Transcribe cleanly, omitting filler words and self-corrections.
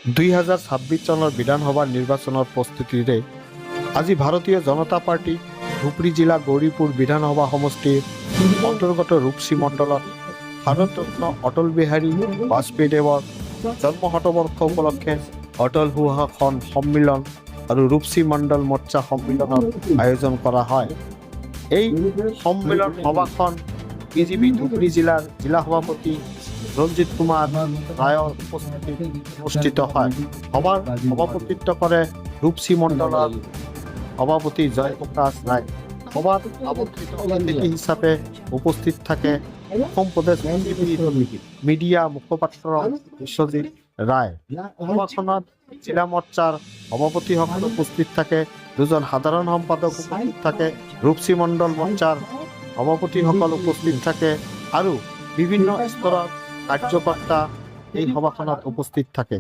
2026 চনৰ বিধানসভা নিৰ্বাচনৰ প্ৰস্তুতিৰে আজি ভাৰতীয় জনতা পাৰ্টি ধুবুৰী জিলা গৌৰীপুৰ বিধানসভা সমষ্টিৰ অন্তৰ্গত ৰূপসী মণ্ডলত ভাৰতৰত্ন অটল বিহাৰী বাজপেয়ীদেৱৰ জন্ম শতবৰ্ষ উপলক্ষে অটল সুশাসন সন্মিলন আৰু ৰূপসী মণ্ডল মৰ্চা সন্মিলনৰ আয়োজন কৰা হয়। এই সন্মিলন সভাখন বিজেপি ধুবুৰী জিলাৰ জিলা সভাপতি ৰঞ্জিত কুমাৰ ৰায়ৰ উপস্থিতিত অনুষ্ঠিত হয়। সভাৰ সভাপতিত্ব কৰে ৰূপসী মণ্ডলৰ সভাপতি জয়প্ৰকাশ ৰায়। সভাত আমন্ত্ৰিত অতিথি হিচাপে উপস্থিত থাকে অসম প্ৰদেশ মিডিয়া মুখপাত্ৰ বিশ্বজিৎ ৰায়। সভাখনত জিলা মৰ্চাৰ সভাপতিসকল উপস্থিত থাকে, দুজন সাধাৰণ সম্পাদক উপস্থিত থাকে, ৰূপসী মণ্ডল মৰ্চাৰ সভাপতিসকল উপস্থিত থাকে আৰু বিভিন্ন স্তৰৰ কাৰ্যকৰ্তা এই সভাখনত উপস্থিত থাকে।